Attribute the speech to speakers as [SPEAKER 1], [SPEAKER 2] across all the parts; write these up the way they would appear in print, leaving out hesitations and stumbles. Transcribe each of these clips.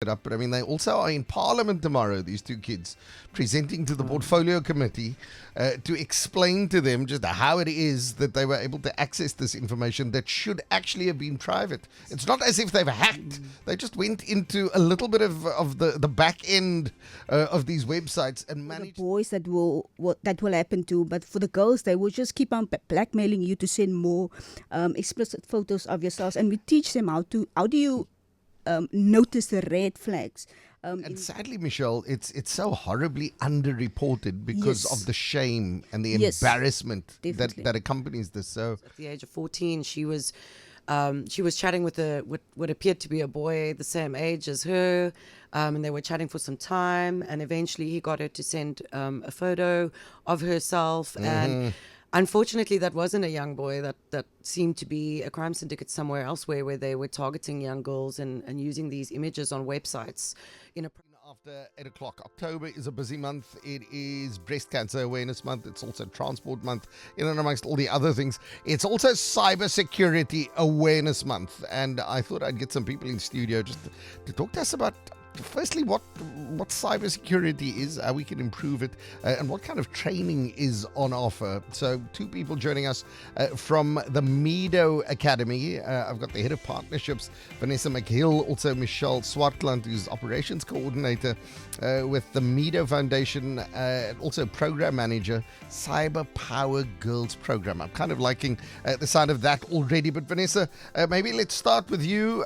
[SPEAKER 1] it up. But I mean, they also are in Parliament tomorrow, these two kids, presenting to the Portfolio Committee to explain to them just how it is that they were able to access this information that should actually have been private. It's not as if they've hacked. They just went into a little bit of the back end of these websites and managed.
[SPEAKER 2] The boys that will happen to, but for the girls, they will just keep on blackmailing you to send more explicit photos of yourselves, and we teach them how do you notice the red flags.
[SPEAKER 1] And sadly, Michelle, it's so horribly underreported because of the shame and the embarrassment that accompanies this. So
[SPEAKER 3] at the age of 14, she was chatting with what appeared to be a boy the same age as her, and they were chatting for some time, and eventually he got her to send a photo of herself, and unfortunately that wasn't a young boy. That seemed to be a crime syndicate somewhere elsewhere where they were targeting young girls and using these images on websites.
[SPEAKER 1] After 8 o'clock, October is a busy month. It is Breast Cancer Awareness Month. It's also Transport Month, in and amongst all the other things. It's also Cybersecurity Awareness Month. And I thought I'd get some people in the studio just to talk to us about, firstly, what cybersecurity is, how we can improve it, and what kind of training is on offer. So two people joining us from the MEO Academy. I've got the head of partnerships, Vanesse and Michelle, also Michelle Swartland, who's operations coordinator with the MEO Foundation, and also program manager, Cyber Power Girls Program. I'm kind of liking the sound of that already. But Vanessa, maybe let's start with you.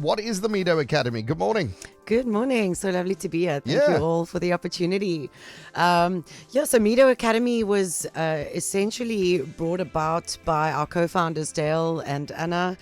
[SPEAKER 1] What is the MEO Academy? Good morning.
[SPEAKER 3] Good morning. So lovely to be here. Thank you all for the opportunity. So MEO Academy was essentially brought about by our co-founders, Dale and Anna,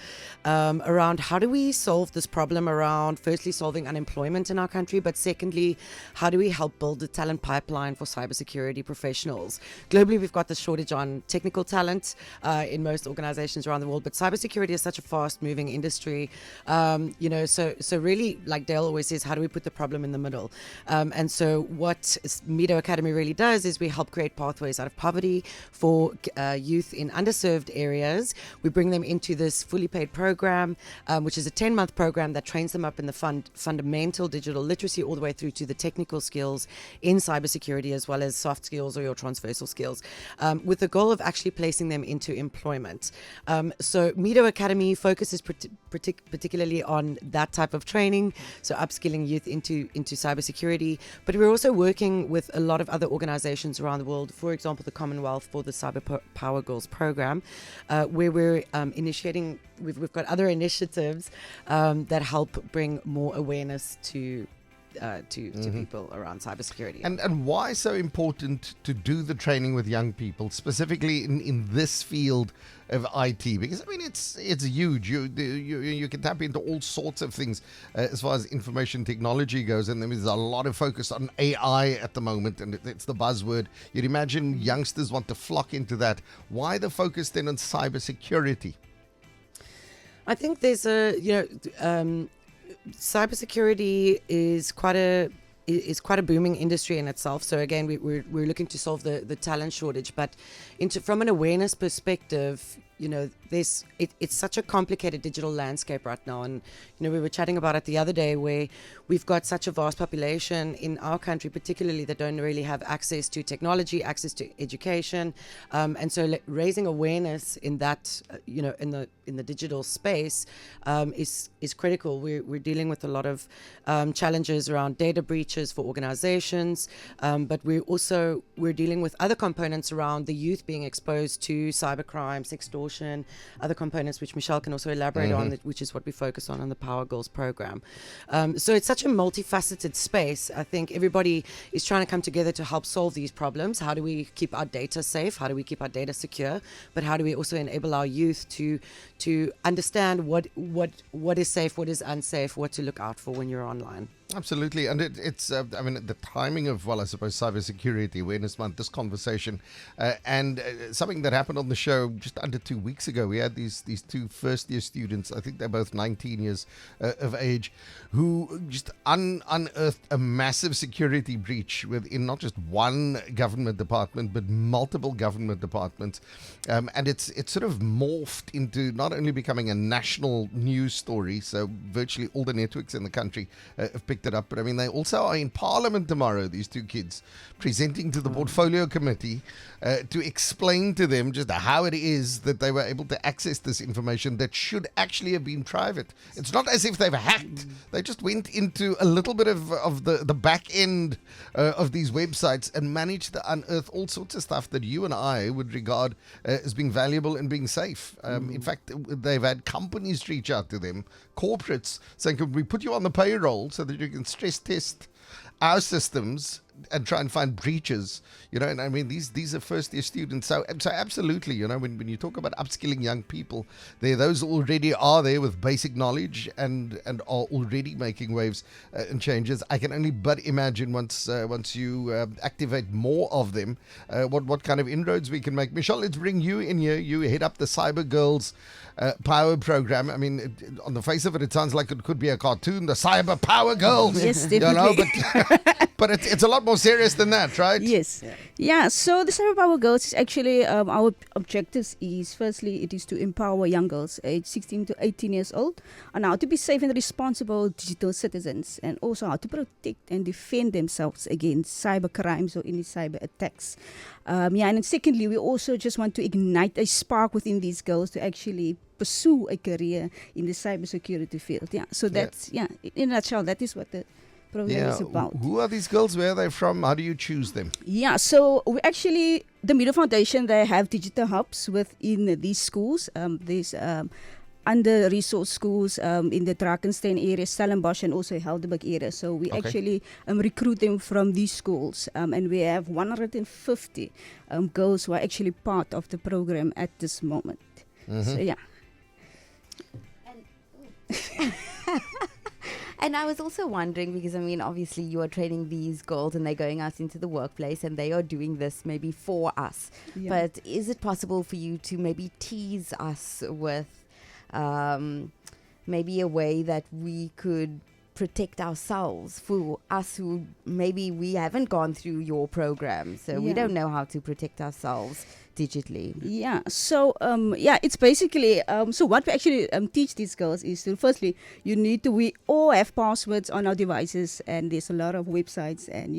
[SPEAKER 3] around how do we solve this problem around, firstly, solving unemployment in our country, but secondly, how do we help build a talent pipeline for cybersecurity professionals? Globally, we've got the shortage on technical talent in most organizations around the world, but cybersecurity is such a fast-moving industry. So really, like Dale always says, how do we put the problem in the middle? And so what MEO Academy really does is we help create pathways out of poverty for youth in underserved areas. We bring them into this fully paid program, which is a 10-month program that trains them up in the fundamental digital literacy all the way through to the technical skills in cybersecurity, as well as soft skills or your transversal skills, with the goal of actually placing them into employment. So MEO Academy focuses particularly on that type of training, so upskilling youth into cybersecurity, but we're also working with a lot of other organizations around the world, for example the Commonwealth, for the Cyber Power Girls program, where we're initiating, we've got other initiatives that help bring more awareness to people around cybersecurity.
[SPEAKER 1] And why so important to do the training with young people, specifically in this field of IT? Because I mean, it's huge. You can tap into all sorts of things as far as information technology goes, and there's a lot of focus on AI at the moment, and it's the buzzword. You'd imagine youngsters want to flock into that. Why the focus then on cybersecurity?
[SPEAKER 3] I think there's cybersecurity is quite a booming industry in itself. So again, we're looking to solve the talent shortage, but from an awareness perspective, it's such a complicated digital landscape right now. And, we were chatting about it the other day, where we've got such a vast population in our country, particularly, that don't really have access to technology, access to education. And so raising awareness in that, in the digital space is critical. We're dealing with a lot of challenges around data breaches for organizations, but we're dealing with other components around the youth being exposed to cybercrime, sextortion, other components which Michelle can also elaborate on, which is what we focus on the Power Girls program. So it's such a multifaceted space. I think everybody is trying to come together to help solve these problems. How do we keep our data safe? How do we keep our data secure? But how do we also enable our youth to understand what is safe, what is unsafe, what to look out for when you're online?
[SPEAKER 1] Absolutely, and it's I mean, the timing of, well, I suppose, Cybersecurity Awareness Month, this conversation, and something that happened on the show just under 2 weeks ago. We had these two first year students, I think they're both 19 years of age, who just unearthed a massive security breach within not just one government department but multiple government departments, and it's sort of morphed into not only becoming a national news story, so virtually all the networks in the country have picked it up. But I mean, they also are in Parliament tomorrow, these two kids, presenting to the Portfolio Committee to explain to them just how it is that they were able to access this information that should actually have been private. It's not as if they've hacked. They just went into a little bit of the back end of these websites and managed to unearth all sorts of stuff that you and I would regard as being valuable and being safe. In fact, they've had companies reach out to them, corporates, saying, could we put you on the payroll so that you can stress test our systems and try and find breaches, and I mean, these are first year students. So absolutely, when you talk about upskilling young people, those already are there with basic knowledge and are already making waves and changes. I can only but imagine once you activate more of them, what kind of inroads we can make. Michelle, let's bring you in here. You head up the Cyber Girls Power Program. I mean, on the face of it, it sounds like it could be a cartoon, the Cyber Power Girls.
[SPEAKER 2] Yes, definitely.
[SPEAKER 1] But it's a lot more serious than that, right?
[SPEAKER 2] Yes. Yeah. So the Cyber Power Girls is actually our objectives is, firstly, it is to empower young girls aged 16 to 18 years old on how to be safe and responsible digital citizens, and also how to protect and defend themselves against cyber crimes or any cyber attacks. And then secondly, we also just want to ignite a spark within these girls to actually pursue a career in the cybersecurity field. Yeah. So that's in a nutshell, that is what the program is about.
[SPEAKER 1] Who are these girls? Where are they from? How do you choose them?
[SPEAKER 2] Yeah, so we actually, the MEO Foundation, they have digital hubs within these schools. There's under-resourced schools in the Drakenstein area, Stellenbosch, and also Helderberg area. So we actually recruit them from these schools. And we have 150 girls who are actually part of the program at this moment. So, yeah.
[SPEAKER 4] And I was also wondering, because I mean, obviously you are training these girls and they're going out into the workplace and they are doing this maybe for us. Yeah. But is it possible for you to maybe tease us with maybe a way that we could protect ourselves, for us who maybe we haven't gone through your program, so we don't know how to protect ourselves digitally?
[SPEAKER 2] Yeah, so it's basically so what we actually teach these girls is to, firstly, we all have passwords on our devices, and there's a lot of websites and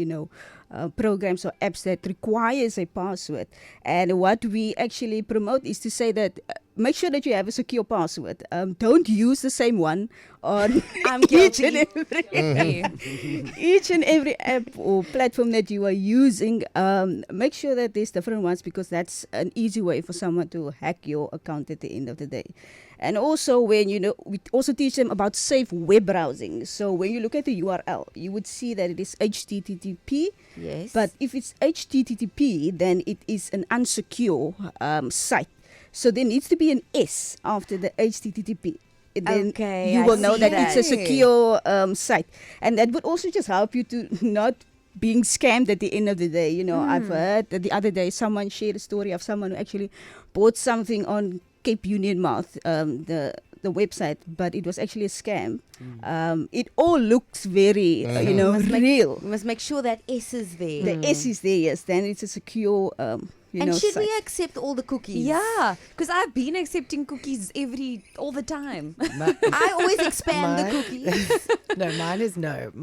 [SPEAKER 2] programs or apps that requires a password. And what we actually promote is to say that make sure that you have a secure password. Don't use the same one on each and every app or platform that you are using. Make sure that there's different ones, because that's an easy way for someone to hack your account at the end of the day. And also, when we also teach them about safe web browsing. So when you look at the URL, you would see that it is HTTP.
[SPEAKER 4] Yes.
[SPEAKER 2] But if it's HTTP, then it is an unsecure site. So there needs to be an S after the HTTP. Then you will know that it's a secure site. And that would also just help you to not being scammed at the end of the day. I've heard that the other day someone shared a story of someone who actually bought something on Cape Union Mouth, the website, but it was actually a scam. It all looks very, real.
[SPEAKER 4] We must make sure that S is there.
[SPEAKER 2] The S is there, yes. Then it's a secure
[SPEAKER 4] and should
[SPEAKER 2] site.
[SPEAKER 4] we accept all the cookies?
[SPEAKER 5] Yeah, because I've been accepting cookies all the time.
[SPEAKER 4] I always expand the cookies.
[SPEAKER 3] No, mine is no.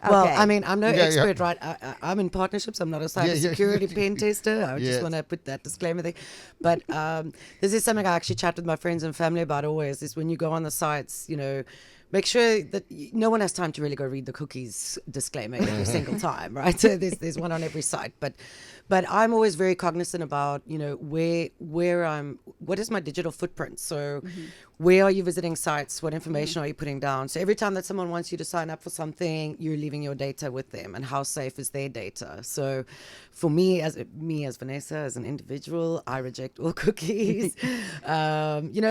[SPEAKER 3] I mean, I'm no expert, right? I'm in partnerships. I'm not a cybersecurity pen tester. I just want to put that disclaimer there. But this is something I actually chat with my friends and family about always, is when you go on the sites, make sure that no one has time to really go read the cookies disclaimer every single time, right? So there's one on every site. But I'm always very cognizant about, what is my digital footprint? So where are you visiting sites? What information are you putting down? So every time that someone wants you to sign up for something, you're leaving your data with them, and how safe is their data? So for me as Vanessa, as an individual, I reject all cookies.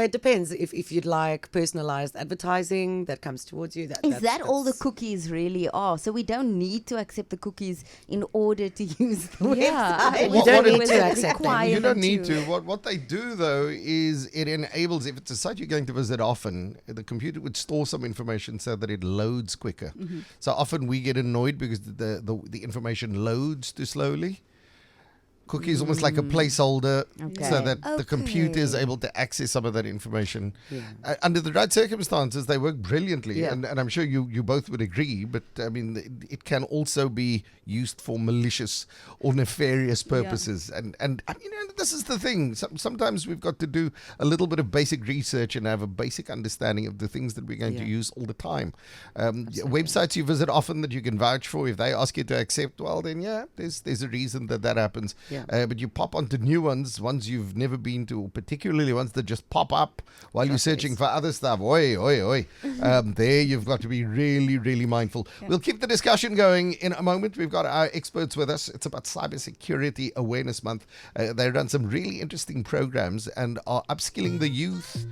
[SPEAKER 3] It depends. If you'd like personalized advertising that comes towards you,
[SPEAKER 4] Is that all the cookies really are? So we don't need to accept the cookies in order to use the website.
[SPEAKER 3] You don't need to accept them.
[SPEAKER 1] You don't need to. What they do, though, is it enables, if it's a site you're going to visit often, the computer would store some information so that it loads quicker. So often we get annoyed because the information loads too slowly. Cookie is almost like a placeholder so that the computer is able to access some of that information. Under the right circumstances, they work brilliantly. And I'm sure you both would agree, but I mean, it can also be used for malicious or nefarious purposes. And this is the thing. Sometimes we've got to do a little bit of basic research and have a basic understanding of the things that we're going to use all the time. Websites you visit often that you can vouch for, if they ask you to accept, well, then, there's a reason that happens. But you pop onto new ones you've never been to, particularly ones that just pop up while you're searching for other stuff. Oi. There you've got to be really, really mindful. We'll keep the discussion going in a moment. We've got our experts with us. It's about Cybersecurity Awareness Month. They run some really interesting programs and are upskilling the youth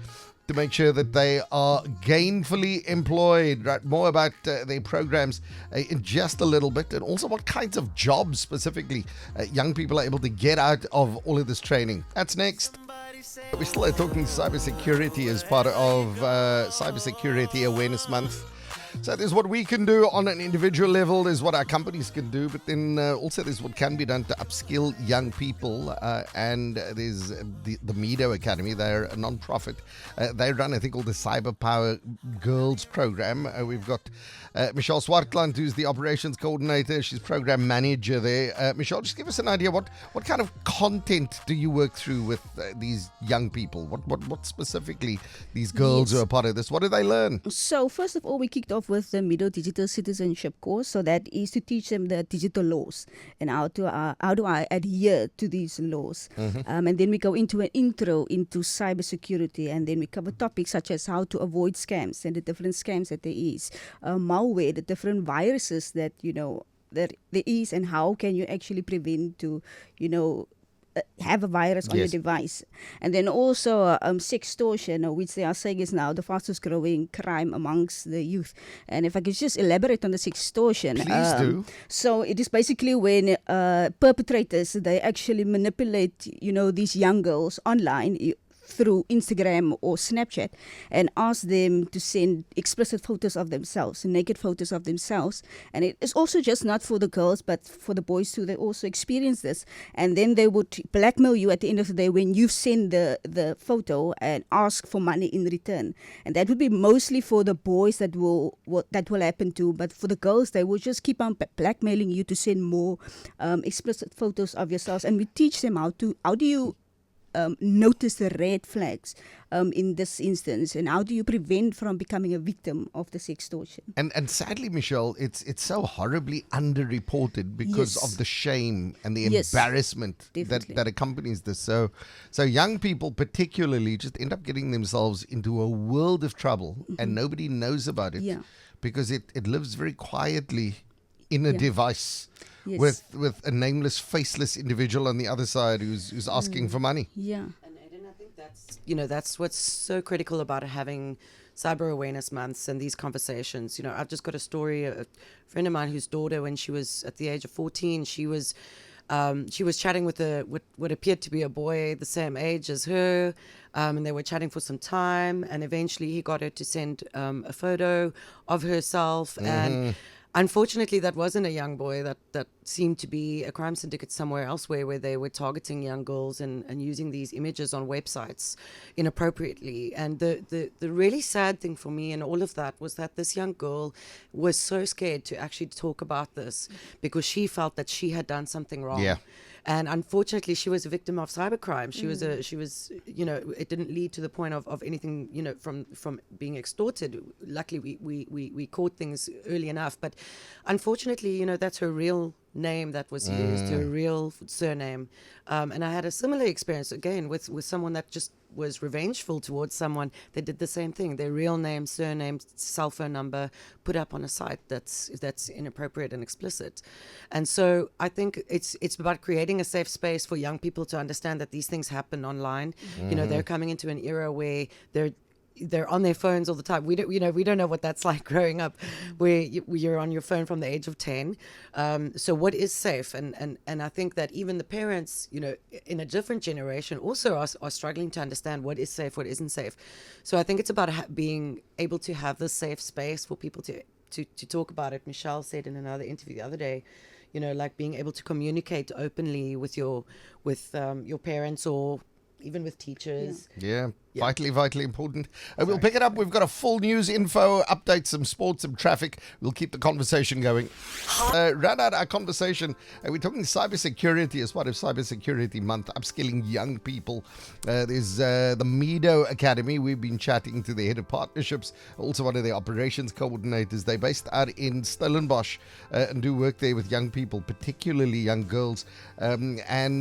[SPEAKER 1] to make sure that they are gainfully employed. Right? More about their programs in just a little bit, and also what kinds of jobs specifically young people are able to get out of all of this training. That's next. We're still talking cybersecurity as part of Cybersecurity Awareness Month. So there's what we can do on an individual level, there's what our companies can do, but then also there's what can be done to upskill young people, and there's the MEO Academy. They're a non-profit. They run a thing called the Cyber Power Girls Program. We've got Michelle Swartland, who's the operations coordinator. She's program manager there. Michelle, just give us an idea, what kind of content do you work through with these young people? What specifically these girls who are part of this, what do they learn?
[SPEAKER 2] So first of all, we kicked off with the MiDO Digital Citizenship course. So that is to teach them the digital laws and how do I adhere to these laws. And then we go into an intro into cybersecurity, and then we cover topics such as how to avoid scams and the different scams that there is, malware, the different viruses that that there is, and how can you actually prevent to have a virus on your device. And then also sextortion, which they are saying is now the fastest growing crime amongst the youth. And if I could just elaborate on the sextortion.
[SPEAKER 1] Please do.
[SPEAKER 2] So it is basically when perpetrators, they actually manipulate, these young girls online through Instagram or Snapchat, and ask them to send explicit photos of themselves, naked photos of themselves. And it is also just not for the girls, but for the boys too. They also experience this. And then they would blackmail you at the end of the day when you send the photo and ask for money in return. And that would be mostly for the boys that will happen to. But for the girls, they will just keep on blackmailing you to send more explicit photos of yourselves. And we teach them how do you notice the red flags in this instance, and how do you prevent from becoming a victim of the sextortion? And
[SPEAKER 1] sadly, Michelle, it's so horribly underreported because of the shame and the embarrassment that accompanies this. So young people particularly just end up getting themselves into a world of trouble, and nobody knows about it because it lives very quietly in a device. With a nameless, faceless individual on the other side who's asking for money.
[SPEAKER 3] And I think that's what's so critical about having Cyber Awareness Months and these conversations. I've just got a story, a friend of mine whose daughter, when she was at the age of 14, she was chatting with what appeared to be a boy the same age as her, and they were chatting for some time, and eventually he got her to send a photo of herself, and unfortunately, that wasn't a young boy. That seemed to be a crime syndicate somewhere elsewhere, where they were targeting young girls and using these images on websites inappropriately. And the really sad thing for me in all of that was that this young girl was so scared to actually talk about this because she felt that she had done something wrong. And unfortunately, she was a victim of cybercrime. She was it didn't lead to the point of anything, from being extorted. Luckily, we caught things early enough. But unfortunately, that's her real name that was used, her real surname. And I had a similar experience again with someone that just was revengeful towards someone, they did the same thing. Their real name, surname, cell phone number put up on a site that's inappropriate and explicit. And so I think it's about creating a safe space for young people to understand that these things happen online. You know, they're coming into an era where they're on their phones all the time. We don't know what that's like growing up, where you're on your phone from the age of 10. So what is safe? And I think that even the parents, you know, in a different generation also are struggling to understand what is safe, what isn't safe. So I think it's about being able to have this safe space for people to talk about it. Michelle said in another interview the other day, you know, like being able to communicate openly with your parents or even with teachers.
[SPEAKER 1] Yeah. Vitally important. We'll pick it up. We've got a full news info, updates, some sports, some traffic. We'll keep the conversation going. Round out our conversation. We're talking cybersecurity as part of Cybersecurity Month, upskilling young people. There's the MEO Academy. We've been chatting to the head of partnerships, also one of the operations coordinators. They're based out in Stellenbosch and do work there with young people, particularly young girls. And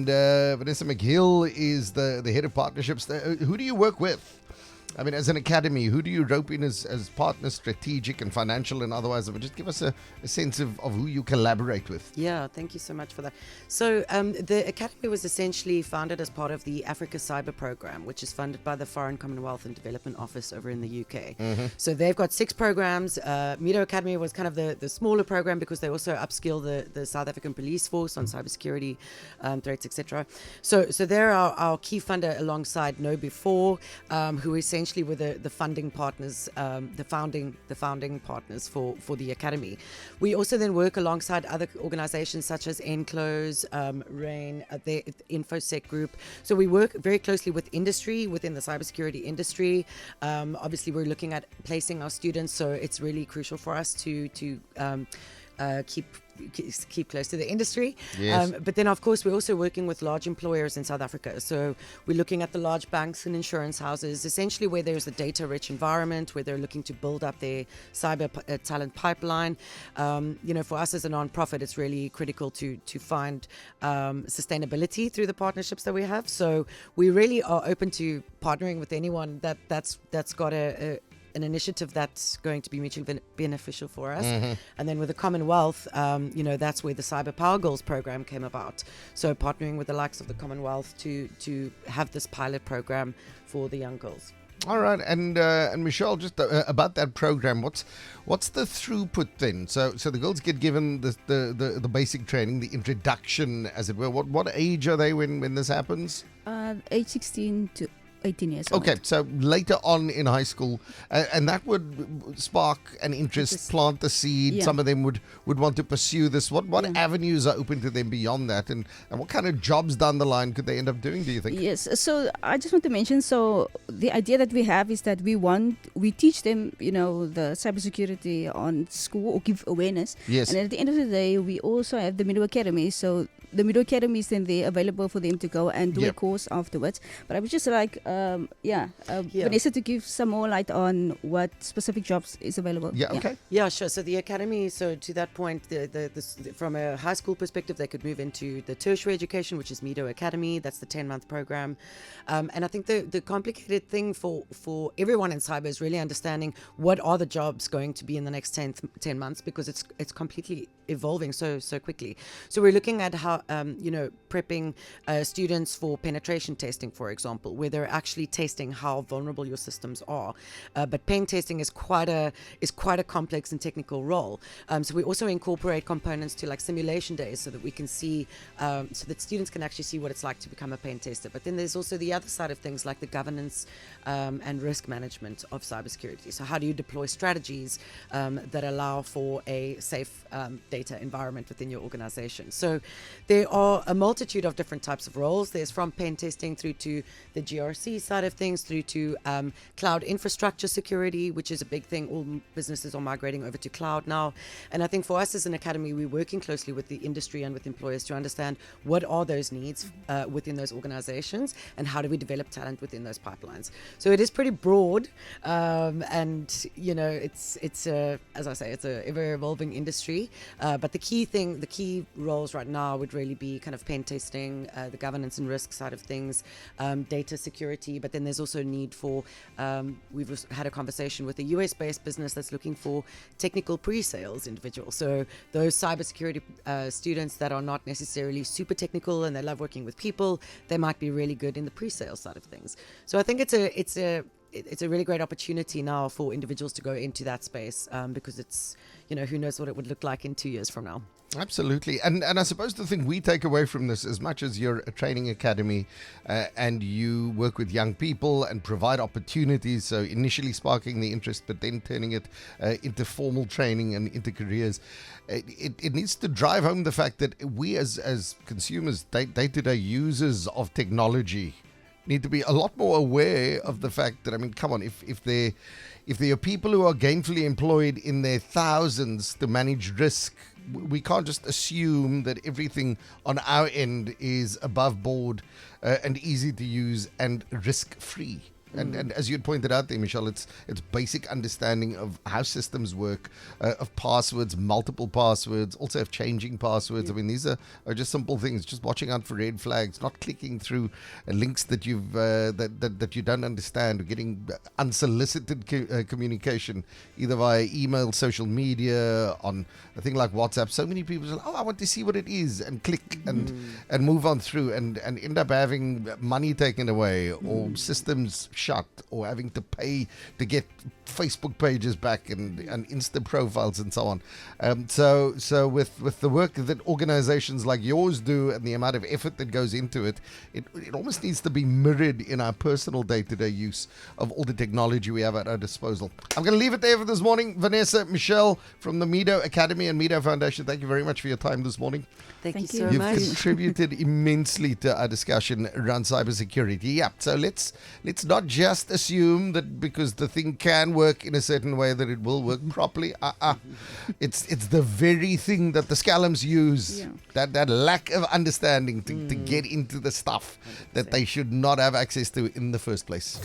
[SPEAKER 1] Vanesse and Michelle is the head of partnerships. Who do you work with? I mean, as an academy, who do you rope in as partners, strategic and financial and otherwise? Just give us a sense of who you collaborate with.
[SPEAKER 3] Yeah, thank you so much for that. So the Academy was essentially founded as part of the Africa Cyber Program, which is funded by the Foreign Commonwealth and Development Office over in the UK. So they've got 6 programs. MiDO Academy was kind of the smaller program because they also upskill the South African police force on cybersecurity threats, etc. So they're our key funder alongside KnowBe4, who essentially were the funding partners, the founding partners for the Academy. We also then work alongside other organizations such as Enclose, RAIN, the InfoSec group. So we work very closely with industry, within the cybersecurity industry. Obviously, we're looking at placing our students, so it's really crucial for us to keep close to the industry.
[SPEAKER 1] Yes.
[SPEAKER 3] But then, of course, we're also working with large employers in South Africa. So we're looking at the large banks and insurance houses, essentially where there's a data-rich environment, where they're looking to build up their cyber talent pipeline. You know, for us as a non-profit, it's really critical to find sustainability through the partnerships that we have. So we really are open to partnering with anyone that's got an initiative that's going to be mutually beneficial for us. And then with the Commonwealth, you know, that's where the Cyber Power Girls program came about. So partnering with the likes of the Commonwealth to have this pilot program for the young girls.
[SPEAKER 1] All right, and Michelle, just about that program, what's the throughput then? So the girls get given the basic training, the introduction, as it were. What age are they when this happens?
[SPEAKER 2] Age 16 to 18 years old.
[SPEAKER 1] Okay, so later on in high school, and that would spark an interest, plant the seed.
[SPEAKER 2] Yeah.
[SPEAKER 1] Some of them would want to pursue this. What avenues are open to them beyond that, and what kind of jobs down the line could they end up doing, do you think?
[SPEAKER 2] Yes, so I just want to mention, so the idea that we have is that we teach them, you know, the cybersecurity on school, or give awareness.
[SPEAKER 1] Yes.
[SPEAKER 2] And at the end of the day, we also have the MiDO Academy, so the MiDO Academy is then there available for them to go and do a course afterwards. But I would just like, Vanessa to give some more light on what specific jobs is available.
[SPEAKER 1] Yeah, okay.
[SPEAKER 3] Yeah, sure. So the Academy, so to that point, from a high school perspective, they could move into the tertiary education, which is MiDO Academy. That's the 10-month program. And I think the complicated thing for everyone in cyber is really understanding what are the jobs going to be in the next 10 months, because it's completely evolving so quickly. So we're looking at how, prepping students for penetration testing, for example, where they're actually testing how vulnerable your systems are. But pen testing is quite a complex and technical role. So we also incorporate components to like simulation days, so that we can see, so that students can actually see what it's like to become a pen tester. But then there's also the other side of things, like the governance and risk management of cybersecurity. So how do you deploy strategies that allow for a safe data environment within your organization? So there are a multitude of different types of roles. There's from pen testing through to the GRC side of things, through to cloud infrastructure security, which is a big thing. All businesses are migrating over to cloud now. And I think for us as an academy, we're working closely with the industry and with employers to understand what are those needs within those organizations, and how do we develop talent within those pipelines. So it is pretty broad, and it's as I say, it's a ever evolving industry. But the key roles right now would really be kind of pen testing, the governance and risk side of things, data security cybersecurity, but then there's also a need for, we've had a conversation with a US-based business that's looking for technical pre-sales individuals. So those cybersecurity students that are not necessarily super technical and they love working with people, they might be really good in the pre-sales side of things. So I think it's a really great opportunity now for individuals to go into that space, because it's, who knows what it would look like in 2 years from now.
[SPEAKER 1] Absolutely. And I suppose the thing we take away from this, as much as you're a training academy and you work with young people and provide opportunities, so initially sparking the interest, but then turning it into formal training and into careers, it needs to drive home the fact that we as consumers, day-to-day users of technology, need to be a lot more aware of the fact that, come on, if there are people who are gainfully employed in their thousands to manage risk, we can't just assume that everything on our end is above board and easy to use and risk-free. And as you had pointed out there, Michelle, it's basic understanding of how systems work, of passwords, multiple passwords, also of changing passwords. These are just simple things. Just watching out for red flags, not clicking through links that you've that you don't understand, getting unsolicited communication either via email, social media, on a thing like WhatsApp. So many people say, "Oh, I want to see what it is," and click and move on through, and end up having money taken away or systems shut, or having to pay to get Facebook pages back and Insta profiles and so on. So with the work that organizations like yours do and the amount of effort that goes into it, it almost needs to be mirrored in our personal day-to-day use of all the technology we have at our disposal. I'm going to leave it there for this morning. Vanessa, Michelle from the MiDO Academy and MiDO Foundation, thank you very much for your time this morning.
[SPEAKER 3] Thank you
[SPEAKER 2] you.
[SPEAKER 3] so
[SPEAKER 1] You've
[SPEAKER 3] much.
[SPEAKER 1] contributed immensely to our discussion around cybersecurity. Yeah, so let's not just assume that because the thing can work in a certain way that it will work properly. It's the very thing that the scallums use, that lack of understanding to get into the stuff that they should not have access to in the first place.